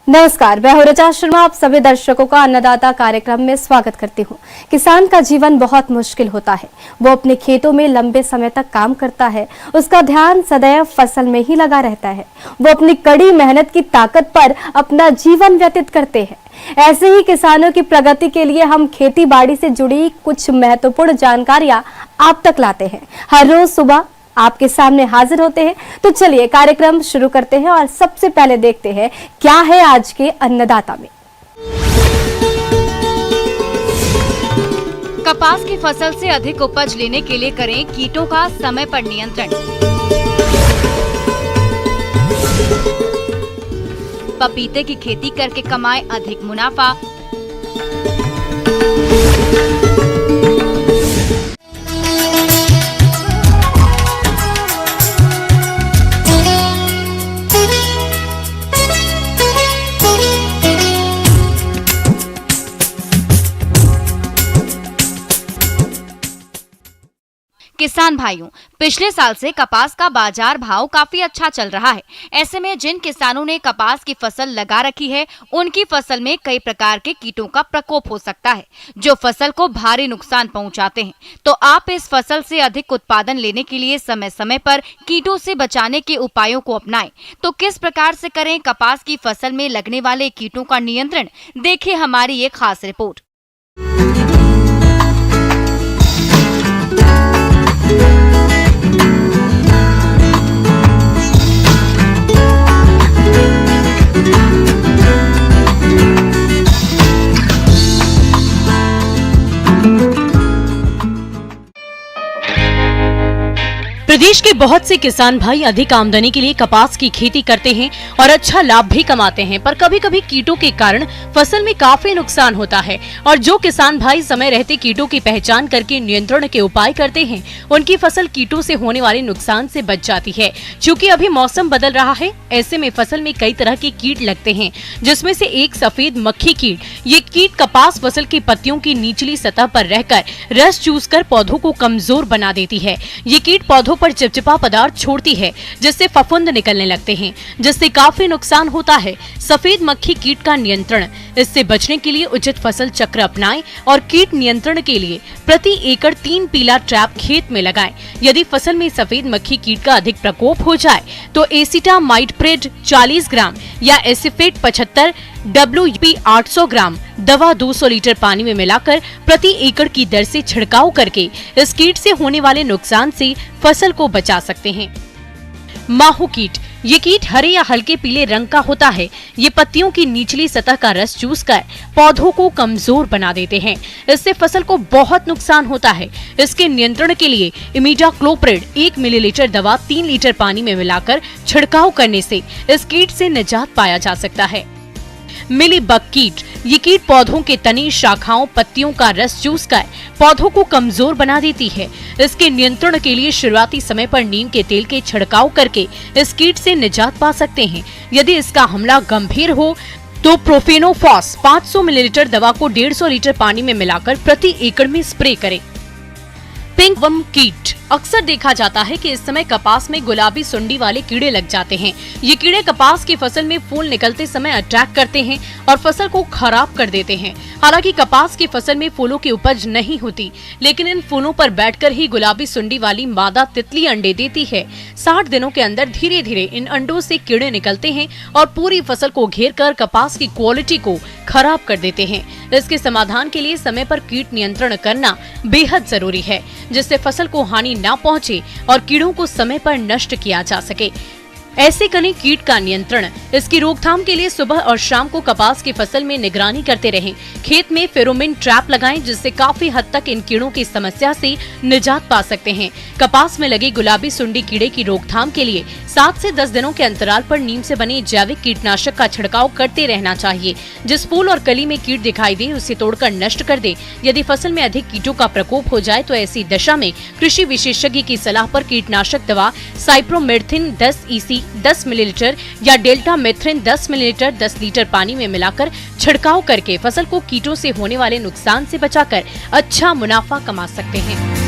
नमस्कार, मैं हूं ऋचा शर्मा। आप सभी दर्शकों का अन्नदाता कार्यक्रम में स्वागत करती हूं। किसान का जीवन बहुत मुश्किल होता है। वो अपने खेतों में लंबे समय तक काम करता है, उसका ध्यान सदैव फसल में ही लगा रहता है। वो अपनी कड़ी मेहनत की ताकत पर अपना जीवन व्यतीत करते हैं। ऐसे ही किसानों की प्रगति के लिए हम खेती बाड़ी से जुड़ी कुछ महत्वपूर्ण जानकारियां आप तक लाते हैं। हर रोज सुबह आपके सामने हाजिर होते हैं। तो चलिए कार्यक्रम शुरू करते हैं और सबसे पहले देखते हैं क्या है आज के अन्नदाता में। कपास की फसल से अधिक उपज लेने के लिए करें कीटों का समय पर नियंत्रण। पपीते की खेती करके कमाएं अधिक मुनाफा। किसान भाइयों, पिछले साल से कपास का बाजार भाव काफी अच्छा चल रहा है। ऐसे में जिन किसानों ने कपास की फसल लगा रखी है, उनकी फसल में कई प्रकार के कीटों का प्रकोप हो सकता है, जो फसल को भारी नुकसान पहुंचाते हैं। तो आप इस फसल से अधिक उत्पादन लेने के लिए समय समय पर कीटों से बचाने के उपायों को अपनाएं। तो किस प्रकार से करें कपास की फसल में लगने वाले कीटों का नियंत्रण, देखिए हमारी एक खास रिपोर्ट। प्रदेश के बहुत से किसान भाई अधिक आमदनी के लिए कपास की खेती करते हैं और अच्छा लाभ भी कमाते हैं, पर कभी कभी कीटों के कारण फसल में काफी नुकसान होता है। और जो किसान भाई समय रहते कीटों की पहचान करके नियंत्रण के उपाय करते हैं, उनकी फसल कीटों से होने वाले नुकसान से बच जाती है। चूँकि अभी मौसम बदल रहा है, ऐसे में फसल में कई तरह के कीट लगते हैं, जिसमें से एक सफेद मक्खी कीट। ये कीट कपास फसल की पत्तियों की निचली सतह पर रहकर रस चूसकर पौधों को कमजोर बना देती है। ये कीट पौधों पर चिपचिपा पदार्थ छोड़ती है, जिससे फफूंद निकलने लगते हैं, जिससे काफी नुकसान होता है। सफेद मक्खी कीट का नियंत्रण, इससे बचने के लिए उचित फसल चक्र अपनाएं और कीट नियंत्रण के लिए प्रति एकड़ 3 पीला ट्रैप खेत में लगाएं। यदि फसल में सफेद मक्खी कीट का अधिक प्रकोप हो जाए तो एसिटामाइप्रैड 40 ग्राम या एसिफेट 75 WP 800 ग्राम दवा 200 लीटर पानी में मिलाकर प्रति एकड़ की दर से छिड़काव करके इस कीट से होने वाले नुकसान से फसल को बचा सकते हैं। माहू कीट, ये कीट हरे या हल्के पीले रंग का होता है। ये पत्तियों की निचली सतह का रस चूसकर पौधों को कमजोर बना देते हैं। इससे फसल को बहुत नुकसान होता है। इसके नियंत्रण के लिए इमिडाक्लोप्रिड 1 मिलीलीटर दवा 3 लीटर पानी में मिलाकर छिड़काव करने से इस कीट से निजात पाया जा सकता है। मिलीबग कीट, ये कीट पौधों के तने, शाखाओं, पत्तियों का रस चूसकर पौधों को कमजोर बना देती है। इसके नियंत्रण के लिए शुरुआती समय पर नीम के तेल के छिड़काव करके इस कीट से निजात पा सकते हैं। यदि इसका हमला गंभीर हो तो प्रोफेनोफॉस 500 मिलीलीटर दवा को 150 लीटर पानी में मिलाकर प्रति एकड़ में स्प्रे करें। पिंक वर्म कीट, अक्सर देखा जाता है कि इस समय कपास में गुलाबी सुंडी वाले कीड़े लग जाते हैं। ये कीड़े कपास की फसल में फूल निकलते समय अटैक करते हैं और फसल को खराब कर देते हैं। हालांकि कपास की फसल में फूलों की उपज नहीं होती, लेकिन इन फूलों पर बैठकर ही गुलाबी सुंडी वाली मादा तितली अंडे देती है। 60 दिनों के अंदर धीरे धीरे इन अंडों से कीड़े निकलते हैं और पूरी फसल को घेर कर कपास की क्वालिटी को खराब कर देते हैं। इसके समाधान के लिए समय पर कीट नियंत्रण करना बेहद जरूरी है, जिससे फसल को हानि न पहुंचे और कीड़ों को समय पर नष्ट किया जा सके। ऐसे करें कीट का नियंत्रण। इसकी रोकथाम के लिए सुबह और शाम को कपास की फसल में निगरानी करते रहें। खेत में फेरोमोन ट्रैप लगाएं, जिससे काफी हद तक इन कीड़ों की समस्या से निजात पा सकते हैं। कपास में लगे गुलाबी सुंडी कीड़े की रोकथाम के लिए 7 से 10 दिनों के अंतराल पर नीम से बने जैविक कीटनाशक का छिड़काव करते रहना चाहिए। जिस फूल और कली में कीट दिखाई दे, उसे तोड़कर नष्ट कर दे। यदि फसल में अधिक कीटों का प्रकोप हो जाए तो ऐसी दशा में कृषि विशेषज्ञ की सलाह पर कीटनाशक दवा साइप्रोमेथ्रिन 10 EC 10 मिलीलीटर या डेल्टा मेथ्रिन 10 मिलीलीटर 10 लीटर पानी में मिलाकर छिड़काव करके फसल को कीटों से होने वाले नुकसान से बचाकर अच्छा मुनाफा कमा सकते हैं।